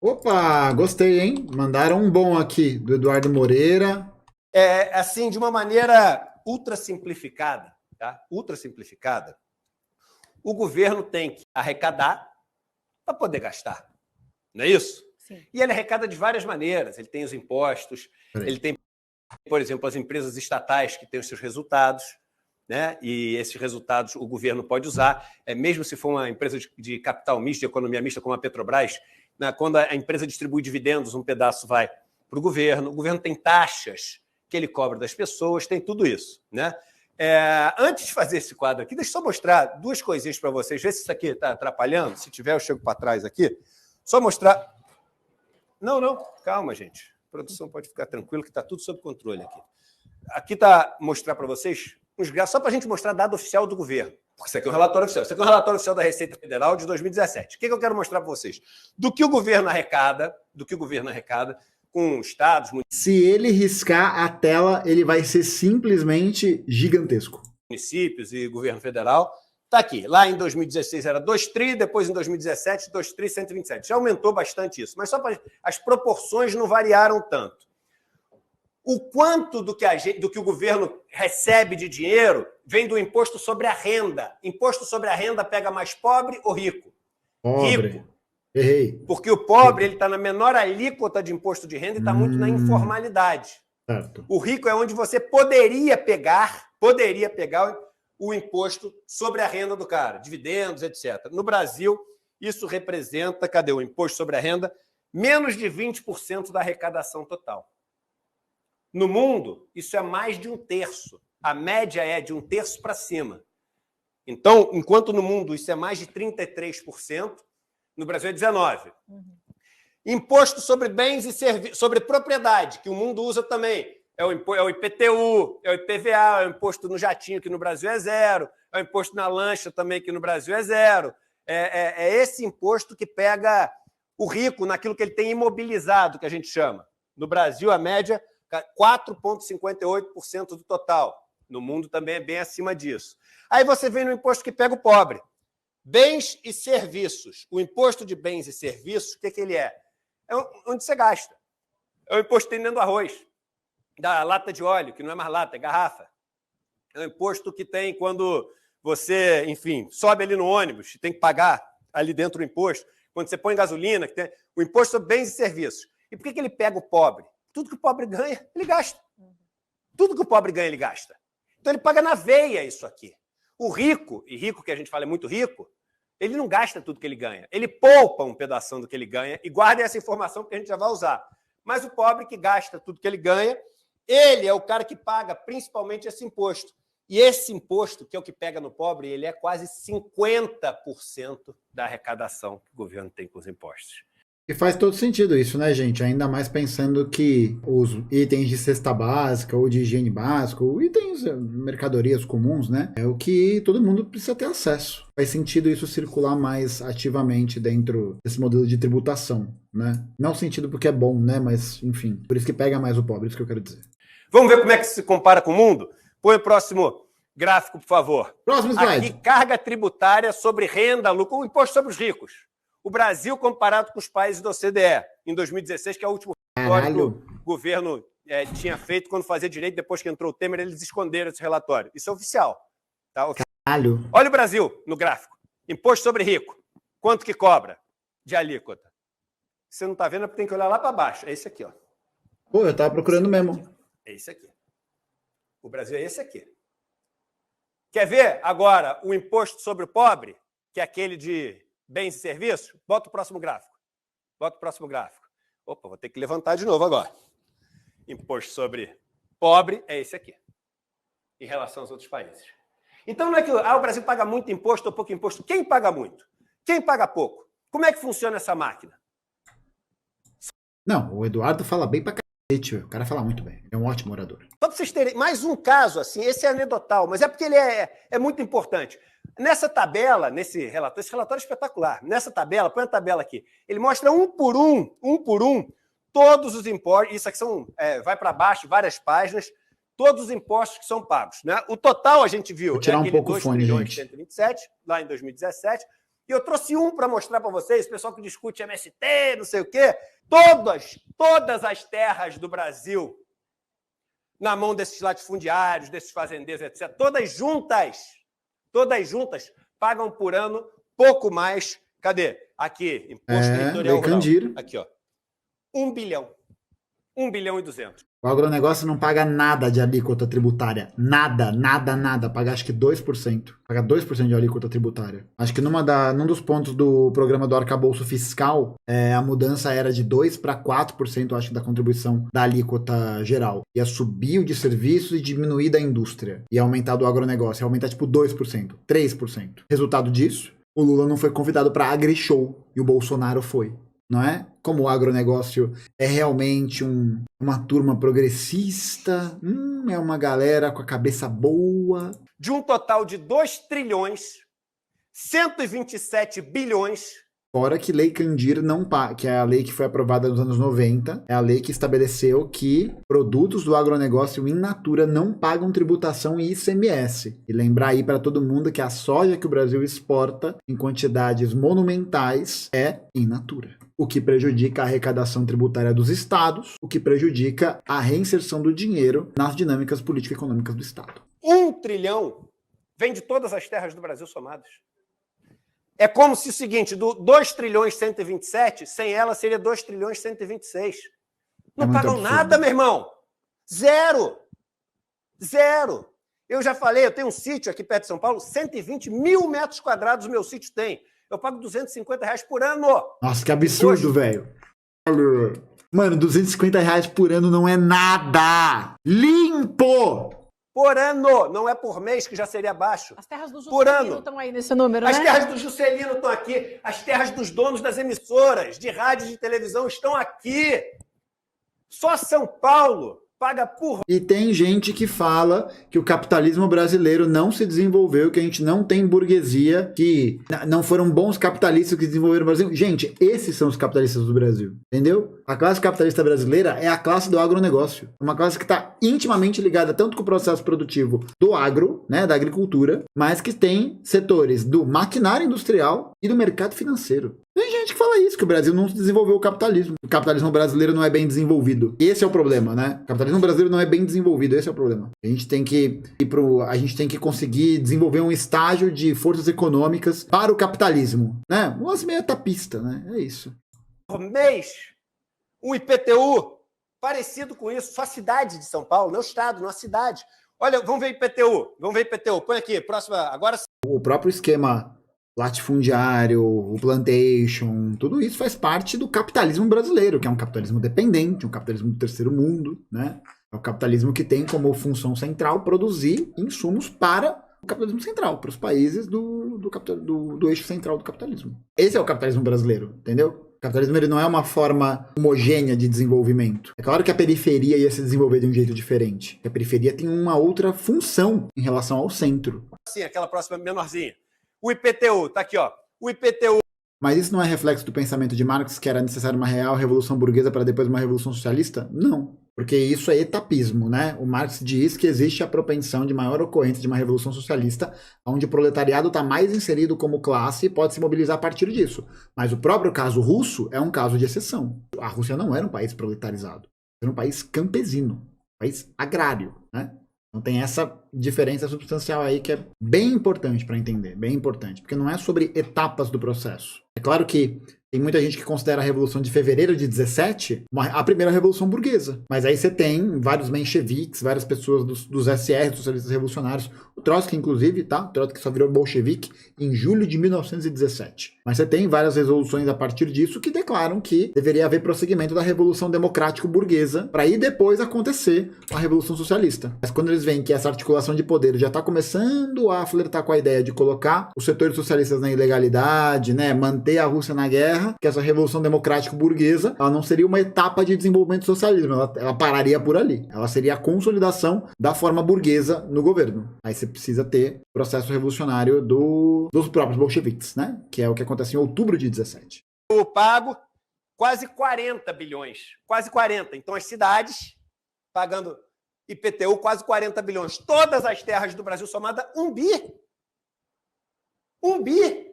Opa, gostei, hein? Mandaram um bom aqui, do Eduardo Moreira. Assim, de uma maneira ultra simplificada, tá? Ultra simplificada, o governo tem que arrecadar para poder gastar, não é isso? Sim. E ele arrecada de várias maneiras. Ele tem os impostos, Peraí. ele tem, por exemplo, as empresas estatais que têm os seus resultados, né? E esses resultados o governo pode usar, mesmo se for uma empresa de capital misto, de economia mista, como a Petrobras, né? Quando a empresa distribui dividendos, um pedaço vai para o governo tem taxas que ele cobra das pessoas, tem tudo isso, né? Antes de fazer esse quadro aqui, deixa eu só mostrar duas coisinhas para vocês, ver se isso aqui está atrapalhando. Se tiver, eu chego para trás aqui. Só mostrar. Não, calma, gente. A produção pode ficar tranquila, que está tudo sob controle aqui. Aqui está mostrar para vocês uns gráficos, só para a gente mostrar dado oficial do governo. Porque isso aqui é um relatório oficial. Isso aqui é um relatório oficial da Receita Federal de 2017. O que eu quero mostrar para vocês? Do que o governo arrecada, com estados, Se ele riscar a tela, ele vai ser simplesmente gigantesco. municípios e governo federal. Está aqui. Lá em 2016 era 2 tri, depois em 2017, 2 tri 127. Já aumentou bastante isso, mas só para as proporções não variaram tanto. O quanto do que o governo recebe de dinheiro vem do imposto sobre a renda. Imposto sobre a renda pega mais pobre ou rico? Pobre. Rico. Errei. Porque o pobre está na menor alíquota de imposto de renda e está muito na informalidade. Certo. O rico é onde você poderia pegar o imposto sobre a renda do cara, dividendos, etc. No Brasil, isso representa, cadê o imposto sobre a renda? Menos de 20% da arrecadação total. No mundo, isso é mais de 1/3. A média é de 1/3 para cima. Então, enquanto no mundo isso é mais de 33%, no Brasil é 19%. Imposto sobre bens e serviços, sobre propriedade, que o mundo usa também. É o IPTU, é o IPVA, é o imposto no jatinho, que no Brasil é 0, é o imposto na lancha também, que no Brasil é 0. É esse imposto que pega o rico naquilo que ele tem imobilizado, que a gente chama. No Brasil, a média é 4,58% do total. No mundo também é bem acima disso. Aí você vem no imposto que pega o pobre. Bens e serviços. O imposto de bens e serviços, o que ele é? É onde você gasta. É o imposto que tem dentro do arroz, da lata de óleo, que não é mais lata, é garrafa. É o imposto que tem quando você, enfim, sobe ali no ônibus, tem que pagar ali dentro o imposto. Quando você põe gasolina, que tem o imposto sobre bens e serviços. E por que ele pega o pobre? Tudo que o pobre ganha, ele gasta. Tudo que o pobre ganha, ele gasta. Então ele paga na veia isso aqui. O rico, e rico que a gente fala é muito rico, ele não gasta tudo que ele ganha. Ele poupa um pedaço do que ele ganha e guarda essa informação que a gente já vai usar. Mas o pobre que gasta tudo que ele ganha, ele é o cara que paga principalmente esse imposto. E esse imposto, que é o que pega no pobre, ele é quase 50% da arrecadação que o governo tem com os impostos. E faz todo sentido isso, né, gente? Ainda mais pensando que os itens de cesta básica ou de higiene básica, ou itens, mercadorias comuns, né? É o que todo mundo precisa ter acesso. Faz sentido isso circular mais ativamente dentro desse modelo de tributação, né? Não sentido porque é bom, né? Mas, enfim, por isso que pega mais o pobre, isso que eu quero dizer. Vamos ver como é que se compara com o mundo? Põe o próximo gráfico, por favor. Próximo slide. Aqui, carga tributária sobre renda, lucro, o imposto sobre os ricos. O Brasil comparado com os países da OCDE, em 2016, que é o último relatório que o governo tinha feito quando fazia direito, depois que entrou o Temer, eles esconderam esse relatório. Isso é oficial. Tá? Caralho. Olha o Brasil no gráfico. Imposto sobre rico. Quanto que cobra de alíquota? Você não está vendo, porque tem que olhar lá para baixo. É esse aqui, ó. Pô, eu tava procurando mesmo. É esse aqui. O Brasil é esse aqui. Quer ver agora o imposto sobre o pobre, que é aquele de bens e serviços? Bota o próximo gráfico. Opa, vou ter que levantar de novo agora. Imposto sobre pobre é esse aqui, em relação aos outros países. Então não é que o Brasil paga muito imposto ou pouco imposto. Quem paga muito? Quem paga pouco? Como é que funciona essa máquina? Não, o Eduardo fala bem pra cacete, o cara fala muito bem. É um ótimo orador. Só para vocês terem mais um caso assim, esse é anedotal, mas é porque ele é muito importante. Nessa tabela, esse relatório é espetacular. Nessa tabela, põe a tabela aqui. Ele mostra um por um, todos os impostos. Isso aqui vai para baixo, várias páginas, todos os impostos que são pagos. Né? O total, a gente viu, vou tirar um pouco o fone, 2 trilhões gente. 127, lá em 2017, E eu trouxe um para mostrar para vocês, o pessoal que discute MST, não sei o quê. Todas as terras do Brasil, na mão desses latifundiários, desses fazendeiros, etc., todas juntas, pagam por ano pouco mais. Cadê? Aqui, imposto territorial rural. Aqui, ó. 1 bilhão. 1 bilhão e 200. O agronegócio não paga nada de alíquota tributária. Nada. Paga acho que 2%. Paga 2% de alíquota tributária. Acho que num dos pontos do programa do arcabouço fiscal, a mudança era de 2% para 4%, acho, da contribuição da alíquota geral. Ia subir o de serviços e diminuir da indústria. Ia aumentar do agronegócio. Ia aumentar tipo 2%, 3%. Resultado disso, o Lula não foi convidado para AgriShow e o Bolsonaro foi. Não é? Como o agronegócio é realmente uma turma progressista, é uma galera com a cabeça boa. De um total de 2 trilhões, 127 bilhões. Fora que Lei Candir não paga, que é a lei que foi aprovada nos anos 90, é a lei que estabeleceu que produtos do agronegócio in natura não pagam tributação e ICMS. E lembrar aí para todo mundo que a soja que o Brasil exporta em quantidades monumentais é in natura. O que prejudica a arrecadação tributária dos estados, o que prejudica a reinserção do dinheiro nas dinâmicas político-econômicas do estado. 1 trilhão vem de todas as terras do Brasil somadas. É como se o seguinte, do 2 trilhões 127, sem ela seria 2 trilhões 126. Não pagam nada, meu irmão. Zero. Eu já falei, eu tenho um sítio aqui perto de São Paulo, 120 mil metros quadrados o meu sítio tem. Eu pago R$250 por ano. Nossa, que absurdo, velho. Mano, R$250 por ano não é nada. Limpo! Por ano, não é por mês, que já seria baixo. As terras do Juscelino estão aí nesse número, né? As terras do Juscelino estão aqui. As terras dos donos das emissoras de rádio e de televisão estão aqui. Só São Paulo paga por... E tem gente que fala que o capitalismo brasileiro não se desenvolveu, que a gente não tem burguesia, que não foram bons capitalistas que desenvolveram o Brasil. Gente, esses são os capitalistas do Brasil, entendeu? A classe capitalista brasileira é a classe do agronegócio. Uma classe que está intimamente ligada tanto com o processo produtivo do agro, né, da agricultura, mas que tem setores do maquinário industrial e do mercado financeiro. Tem gente que fala isso, que o Brasil não desenvolveu o capitalismo. O capitalismo brasileiro não é bem desenvolvido. Esse é o problema, né? O capitalismo brasileiro não é bem desenvolvido, esse é o problema. A gente tem que conseguir desenvolver um estágio de forças econômicas para o capitalismo, né? Um lance meio etapista, né? É isso. Por mês, um IPTU parecido com isso, só a cidade de São Paulo, não o estado, não a cidade. Olha, vamos ver IPTU. Põe aqui, próxima, agora... O próprio esquema latifundiário, o plantation, tudo isso faz parte do capitalismo brasileiro, que é um capitalismo dependente, um capitalismo do terceiro mundo, né? É o capitalismo que tem como função central produzir insumos para o capitalismo central, para os países do eixo central do capitalismo. Esse é o capitalismo brasileiro, entendeu? O capitalismo ele não é uma forma homogênea de desenvolvimento. É claro que a periferia ia se desenvolver de um jeito diferente. A periferia tem uma outra função em relação ao centro. Sim, aquela próxima menorzinha. O IPTU, tá aqui, ó. O IPTU. Mas isso não é reflexo do pensamento de Marx, que era necessário uma real revolução burguesa para depois uma revolução socialista? Não. Porque isso é etapismo, né? O Marx diz que existe a propensão de maior ocorrência de uma revolução socialista, onde o proletariado está mais inserido como classe e pode se mobilizar a partir disso. Mas o próprio caso russo é um caso de exceção. A Rússia não era um país proletarizado. Era um país campesino, um país agrário, né? Então tem essa diferença substancial aí que é bem importante para entender, bem importante, porque não é sobre etapas do processo. É claro que tem muita gente que considera a Revolução de Fevereiro de 17 a primeira Revolução Burguesa. Mas aí você tem vários mencheviques, várias pessoas dos SR, dos socialistas revolucionários. O Trotsky, inclusive, tá? O Trotsky só virou bolchevique em julho de 1917. Mas você tem várias resoluções a partir disso que declaram que deveria haver prosseguimento da Revolução Democrático-Burguesa para aí depois acontecer a Revolução Socialista. Mas quando eles veem que essa articulação de poder já está começando a flertar com a ideia de colocar os setores socialistas na ilegalidade, né? Manter a Rússia na guerra, que essa revolução democrático-burguesa, ela não seria uma etapa de desenvolvimento do socialismo, ela pararia por ali. Ela seria a consolidação da forma burguesa no governo. Aí você precisa ter processo revolucionário dos próprios bolcheviques, né? Que é o que acontece em outubro de 17. Eu pago quase 40 bilhões. Quase 40. Então as cidades pagando IPTU quase 40 bilhões. Todas as terras do Brasil somada, 1 bi. 1 bi.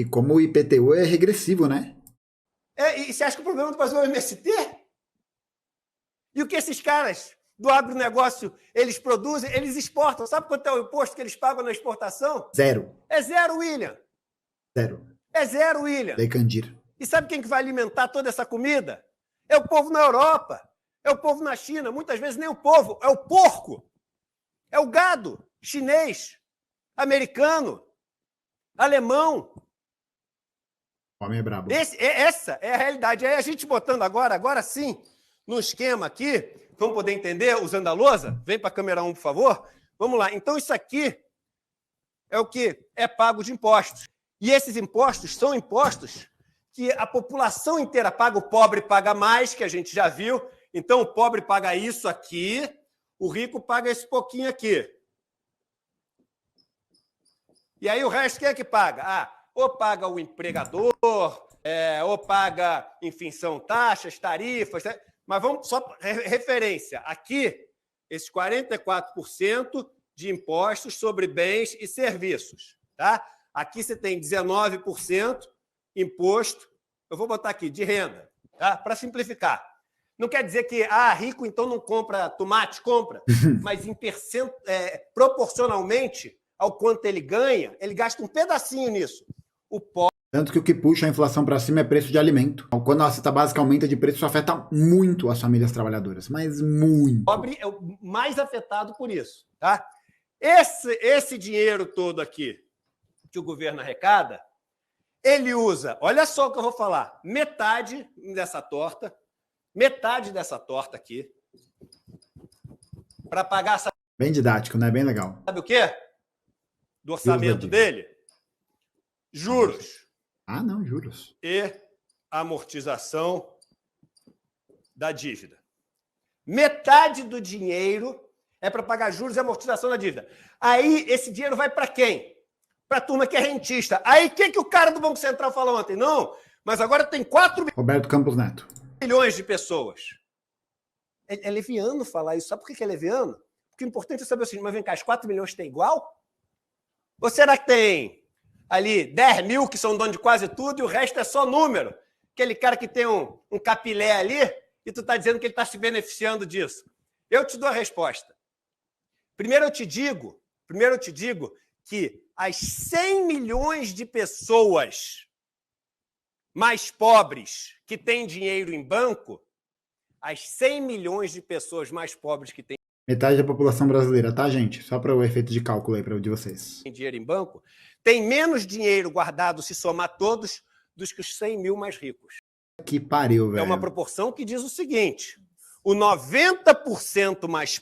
E como o IPTU é regressivo, né? E você acha que o problema do Brasil é o MST? E o que esses caras do agronegócio, eles produzem, eles exportam. Sabe quanto é o imposto que eles pagam na exportação? 0. É 0, William. 0. É 0, William. Lei Candir. E sabe quem que vai alimentar toda essa comida? É o povo na Europa. É o povo na China. Muitas vezes nem o povo, é o porco. É o gado chinês, americano, alemão. O homem é brabo. Essa é a realidade. Aí a gente botando agora sim, no esquema aqui, vamos poder entender, usando a lousa? Vem para a câmera 1, por favor. Vamos lá. Então, isso aqui é o que é pago de impostos. E esses impostos são impostos que a população inteira paga. O pobre paga mais, que a gente já viu. Então, o pobre paga isso aqui, o rico paga esse pouquinho aqui. E aí o resto quem é que paga? Ou paga o empregador, ou paga, enfim, são taxas, tarifas. Mas vamos só referência. Aqui, esses 44% de impostos sobre bens e serviços. Tá? Aqui você tem 19% imposto, eu vou botar aqui, de renda, tá? Para simplificar. Não quer dizer que rico então não compra tomate, compra, mas proporcionalmente ao quanto ele ganha, ele gasta um pedacinho nisso. O pobre... Tanto que o que puxa a inflação para cima é preço de alimento. Quando a cesta básica aumenta de preço, isso afeta muito as famílias trabalhadoras, mas muito. O pobre é o mais afetado por isso. Tá? Esse dinheiro todo aqui que o governo arrecada, ele usa, olha só o que eu vou falar, metade dessa torta aqui, para pagar... Bem didático, né? Bem legal. Sabe o quê? Do orçamento dele? Juros. Não, juros. E amortização da dívida. Metade do dinheiro é para pagar juros e amortização da dívida. Aí, esse dinheiro vai para quem? Para a turma que é rentista. Aí, o que o cara do Banco Central falou ontem? Não, mas agora tem 4 Roberto Campos Neto. milhões de pessoas. É leviano falar isso. Sabe por que é leviano? Porque o importante é saber assim, mas vem cá, os 4 milhões tem igual? Ou será que tem ali 10 mil que são dono de quase tudo e o resto é só número? Aquele cara que tem um capilé ali e tu está dizendo que ele está se beneficiando disso. Eu te dou a resposta. Primeiro eu te digo que as 100 milhões de pessoas mais pobres que têm dinheiro em banco, as 100 milhões de pessoas mais pobres que têm metade da população brasileira, tá, gente? Só para o efeito de cálculo aí para o de vocês. Dinheiro em banco, tem menos dinheiro guardado, se somar todos, dos que os 100 mil mais ricos. Que pariu, velho. É uma proporção que diz o seguinte, o 90% mais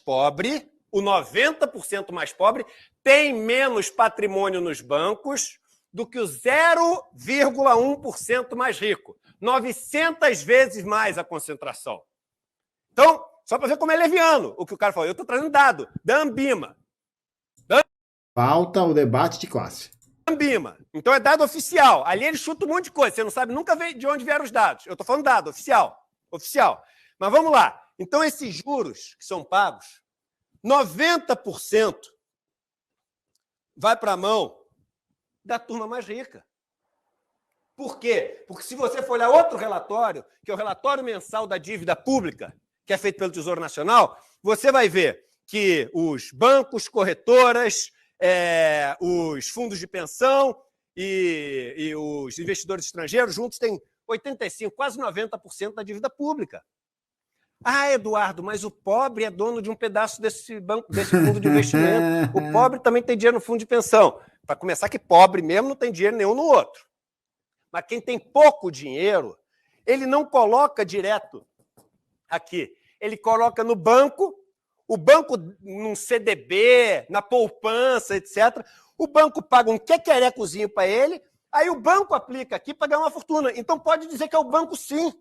pobre tem menos patrimônio nos bancos do que o 0,1% mais rico. 900 vezes mais a concentração. Então, só para ver como é leviano o que o cara falou. Eu estou trazendo dado da Ambima. Falta o debate de classe. Ambima. Então é dado oficial. Ali ele chuta um monte de coisa. Você não sabe nunca de onde vieram os dados. Eu estou falando dado, oficial. Oficial. Mas vamos lá. Então esses juros que são pagos, 90% vai para a mão da turma mais rica. Por quê? Porque se você for olhar outro relatório, que é o relatório mensal da dívida pública, que é feito pelo Tesouro Nacional, você vai ver que os bancos, corretoras, os fundos de pensão e os investidores estrangeiros juntos têm 85%, quase 90% da dívida pública. Eduardo, mas o pobre é dono de um pedaço desse fundo de investimento. O pobre também tem dinheiro no fundo de pensão. Para começar, que pobre mesmo não tem dinheiro nenhum no outro. Mas quem tem pouco dinheiro, ele não coloca direto aqui. Ele coloca no banco, o banco num CDB, na poupança, etc. O banco paga um quequerecozinho para ele, aí o banco aplica aqui para ganhar uma fortuna. Então pode dizer que é o banco sim.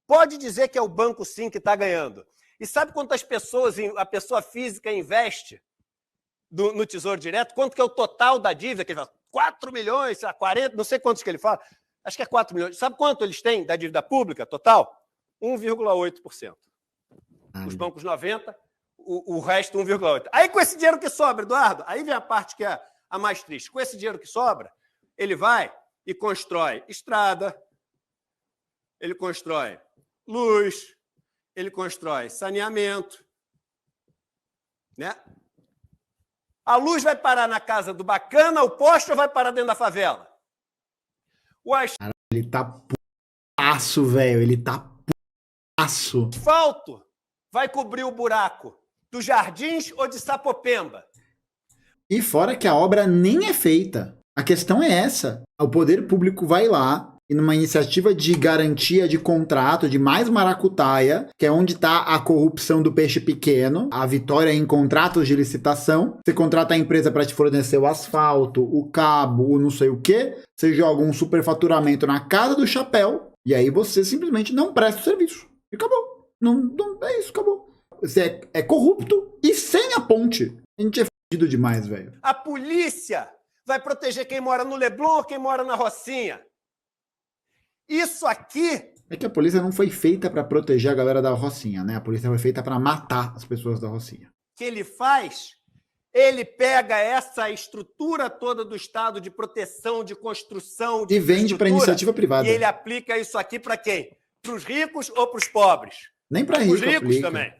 Pode dizer que é o banco sim que está ganhando. E sabe quantas pessoas a pessoa física investe no Tesouro Direto? Quanto que é o total da dívida? Que ele fala, 4 milhões, 40, não sei quantos que ele fala. Acho que é 4 milhões. Sabe quanto eles têm da dívida pública total? 1,8%. Os bancos 90%, o resto 1,8%. Aí com esse dinheiro que sobra, Eduardo, aí vem a parte que é a mais triste. Com esse dinheiro que sobra, Ele vai e constrói estrada, ele constrói luz, ele constrói saneamento, né? A luz vai parar na casa do bacana, o poste, ou vai parar dentro da favela? Ele tá putaço, velho. Ele tá putaço. O asfalto vai cobrir o buraco dos Jardins ou de Sapopemba? E fora que a obra nem é feita. A questão é essa. O poder público vai lá e numa iniciativa de garantia de contrato, de mais maracutaia, que é onde está a corrupção do peixe pequeno, a vitória em contratos de licitação. Você contrata a empresa para te fornecer o asfalto, o cabo, o não sei o quê. Você joga um superfaturamento na casa do chapéu e aí você simplesmente não presta o serviço. E acabou. Não, é isso, acabou. Você é corrupto e sem a ponte. A gente é fudido demais, velho. A polícia vai proteger quem mora no Leblon ou quem mora na Rocinha? Isso aqui... É que a polícia não foi feita para proteger a galera da Rocinha, né? A polícia foi feita para matar as pessoas da Rocinha. Que ele faz, ele pega essa estrutura toda do Estado de proteção, de construção, de e vende para iniciativa privada. E ele aplica isso aqui para quem? Para os ricos ou para os pobres? Nem para ricos. Os ricos também.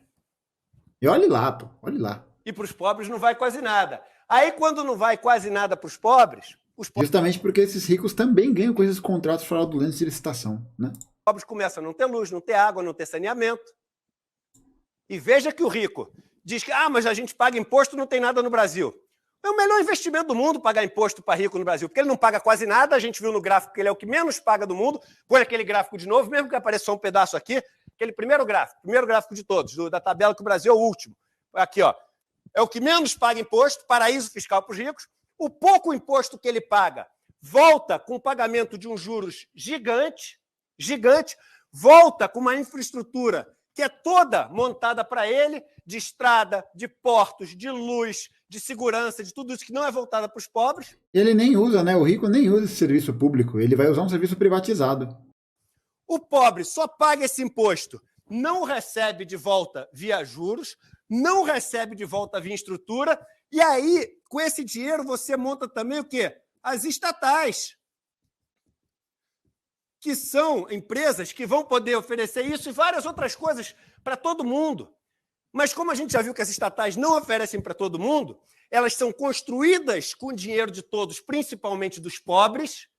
E olhe lá, pô, olhe lá. E para os pobres não vai quase nada. Aí, quando não vai quase nada para os pobres... Justamente porque esses ricos também ganham com esses contratos fraudulentos de licitação, né? Os pobres começam a não ter luz, não ter água, não ter saneamento. E veja que o rico diz que mas a gente paga imposto, não tem nada no Brasil. É o melhor investimento do mundo pagar imposto para rico no Brasil, porque ele não paga quase nada, a gente viu no gráfico que ele é o que menos paga do mundo. Põe aquele gráfico de novo, mesmo que apareça só um pedaço aqui, aquele primeiro gráfico de todos, da tabela que o Brasil é o último. Aqui, ó. É o que menos paga imposto, paraíso fiscal para os ricos. O pouco imposto que ele paga volta com o pagamento de uns juros gigante, volta com uma infraestrutura que é toda montada para ele, de estrada, de portos, de luz, de segurança, de tudo isso que não é voltada para os pobres. Ele nem usa, né? O rico nem usa esse serviço público, ele vai usar um serviço privatizado. O pobre só paga esse imposto, não recebe de volta via juros, não recebe de volta via estrutura, e aí, com esse dinheiro, você monta também o quê? As estatais, que são empresas que vão poder oferecer isso e várias outras coisas para todo mundo. Mas como a gente já viu que as estatais não oferecem para todo mundo, elas são construídas com o dinheiro de todos, principalmente dos pobres.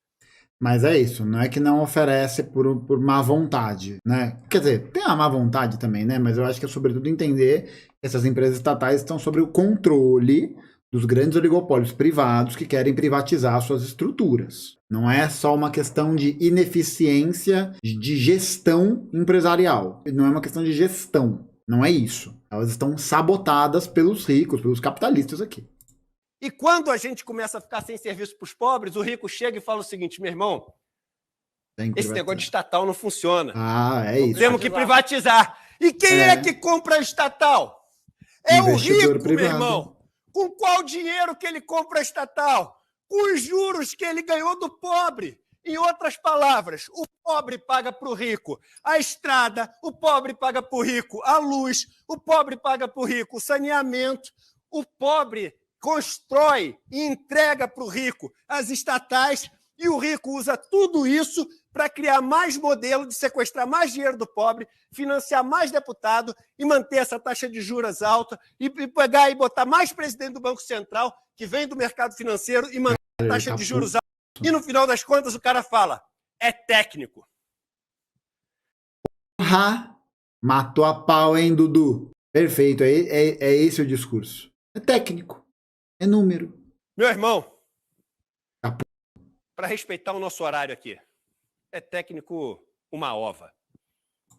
Mas é isso, não é que não oferece por má vontade, né? Quer dizer, tem a má vontade também, né? Mas eu acho que é sobretudo entender que essas empresas estatais estão sob o controle dos grandes oligopólios privados que querem privatizar suas estruturas. Não é só uma questão de ineficiência de gestão empresarial. Não é uma questão de gestão. Não é isso. Elas estão sabotadas pelos ricos, pelos capitalistas aqui. E quando a gente começa a ficar sem serviço para os pobres, o rico chega e fala o seguinte, meu irmão, esse negócio de estatal não funciona. É isso. Temos que privatizar. E quem é que compra a estatal? É o rico, privado. Meu irmão. Com qual dinheiro que ele compra a estatal? Com os juros que ele ganhou do pobre. Em outras palavras, o pobre paga para o rico a estrada, o pobre paga para o rico a luz, o pobre paga para o rico o saneamento, o pobre constrói e entrega para o rico as estatais e o rico usa tudo isso para criar mais modelo de sequestrar mais dinheiro do pobre, financiar mais deputado e manter essa taxa de juros alta e pegar e botar mais presidente do Banco Central que vem do mercado financeiro e manter a taxa de juros alta. E no final das contas o cara fala, é técnico. Matou a pau, hein, Dudu? Perfeito, é esse o discurso. É técnico. É número. Meu irmão, para respeitar o nosso horário aqui, é técnico uma ova.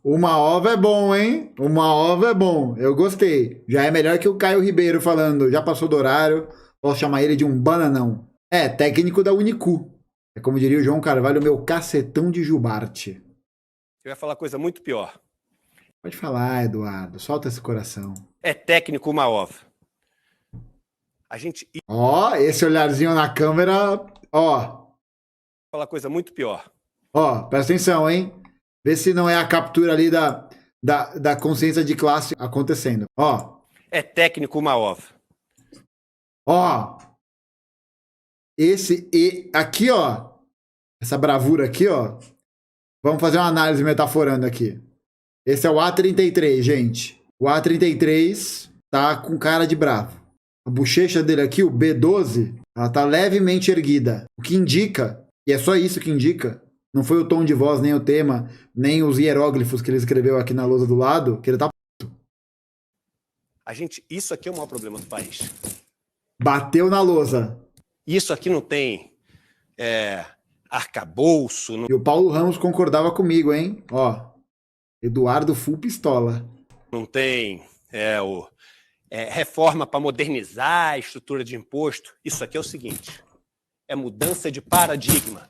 Uma ova é bom, hein? Uma ova é bom. Eu gostei. Já é melhor que o Caio Ribeiro falando, já passou do horário, posso chamar ele de um bananão. É, técnico da Unicu. É como diria o João Carvalho, meu cacetão de Jubarte. Eu ia falar coisa muito pior. Pode falar, Eduardo. Solta esse coração. É técnico uma ova. A gente... Esse olharzinho na câmera, falar coisa muito pior. Presta atenção, hein? Vê se não é a captura ali da consciência de classe acontecendo. É técnico uma ova. E aqui, ó. Essa bravura aqui, ó. Vamos fazer uma análise metaforando aqui. Esse é o A33, gente. O A33 tá com cara de bravo. A bochecha dele aqui, o B12, ela tá levemente erguida. O que indica, e é só isso que indica, não foi o tom de voz, nem o tema, nem os hieróglifos que ele escreveu aqui na lousa do lado, que ele tá puto. Isso aqui é o maior problema do país. Bateu na lousa. Isso aqui não tem arcabouço. Não... E o Paulo Ramos concordava comigo, hein? Ó, Eduardo full pistola. Não tem reforma para modernizar a estrutura de imposto. Isso aqui é o seguinte, é mudança de paradigma.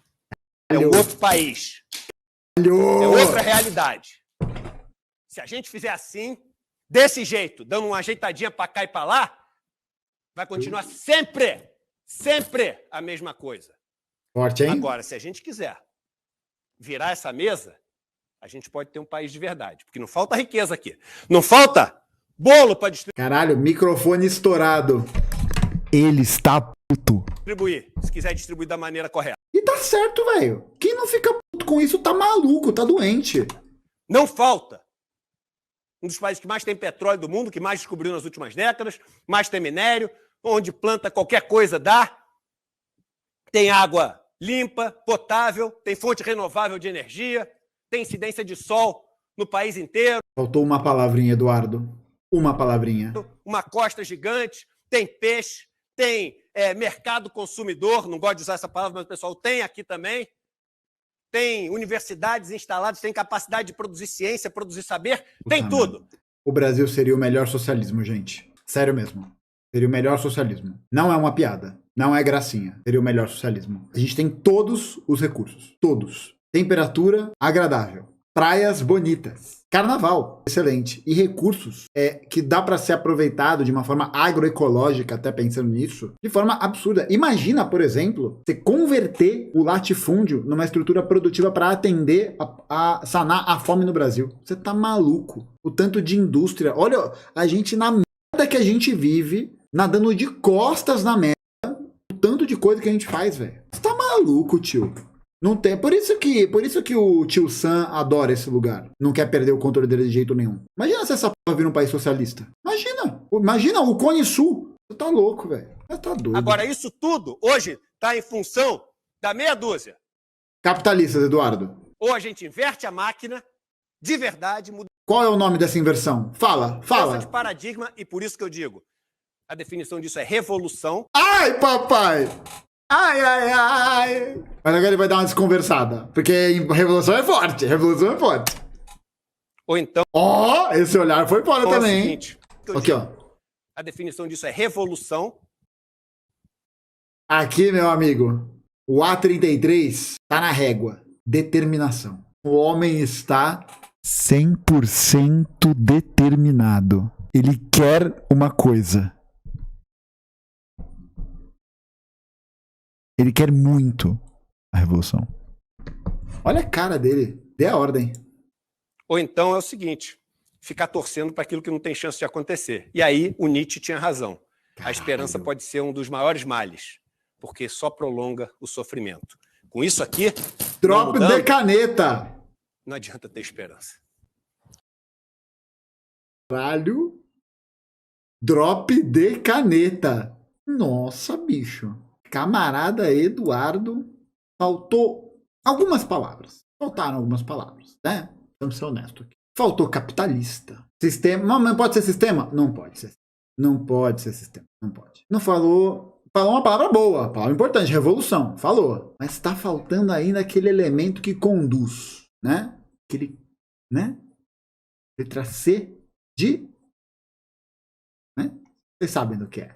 É um outro país. É outra realidade. Se a gente fizer assim, desse jeito, dando uma ajeitadinha para cá e para lá, vai continuar sempre a mesma coisa. Forte, hein? Agora, se a gente quiser virar essa mesa, a gente pode ter um país de verdade. Porque não falta riqueza aqui. Não falta bolo para distribuir. Caralho, microfone estourado. Ele está puto. Se quiser distribuir da maneira correta. E tá certo, velho. Quem não fica puto com isso tá maluco, tá doente. Não falta. Um dos países que mais tem petróleo do mundo, que mais descobriu nas últimas décadas, mais tem minério, onde planta qualquer coisa dá. Tem água limpa, potável, tem fonte renovável de energia, tem incidência de sol no país inteiro. Faltou uma palavrinha, Eduardo. Uma palavrinha. Uma costa gigante, tem peixe, tem mercado consumidor, não gosto de usar essa palavra, mas o pessoal tem aqui também. Tem universidades instaladas, tem capacidade de produzir ciência, produzir saber, tem tudo. O Brasil seria o melhor socialismo, gente. Sério mesmo. Seria o melhor socialismo. Não é uma piada. Não é gracinha. Seria o melhor socialismo. A gente tem todos os recursos. Todos. Temperatura agradável. Praias bonitas. Carnaval. Excelente. E recursos que dá para ser aproveitado de uma forma agroecológica, até pensando nisso, de forma absurda. Imagina, por exemplo, você converter o latifúndio numa estrutura produtiva para atender a sanar a fome no Brasil. Você tá maluco. O tanto de indústria. Olha, a gente na merda que a gente vive, nadando de costas na merda, o tanto de coisa que a gente faz, velho. Você tá maluco, tio. Não tem. Por isso que o tio Sam adora esse lugar. Não quer perder o controle dele de jeito nenhum. Imagina se essa porra vira um país socialista. Imagina o Cone Sul. Você tá louco, velho. Você tá doido. Agora, isso tudo hoje tá em função da meia dúzia. Capitalistas, Eduardo. Ou a gente inverte a máquina, de verdade, muda. Qual é o nome dessa inversão? Fala. De paradigma, e por isso que eu digo. A definição disso é revolução. Ai, papai! Ai. Mas agora ele vai dar uma desconversada. Porque revolução é forte. Ou então... Esse olhar foi fora também, seguinte, aqui, ó. A definição disso é revolução. Aqui, meu amigo, o A33 tá na régua. Determinação. O homem está 100% determinado. Ele quer uma coisa. Ele quer muito a revolução. Olha a cara dele. Dê a ordem. Ou então é o seguinte, ficar torcendo para aquilo que não tem chance de acontecer. E aí o Nietzsche tinha razão. Caralho. A esperança pode ser um dos maiores males, porque só prolonga o sofrimento. Com isso aqui... Drop de caneta! Não adianta ter esperança. Caralho. Drop de caneta. Nossa, bicho. Camarada Eduardo, faltou algumas palavras. Faltaram algumas palavras, né? Vamos ser honestos aqui. Faltou capitalista. Sistema. Mas pode ser sistema? Não pode ser. Não pode ser sistema. Não pode. Não falou. Falou uma palavra boa, palavra importante, revolução. Falou. Mas está faltando ainda aquele elemento que conduz, né? Aquele, né? Letra C de. Né? Vocês sabem do que é.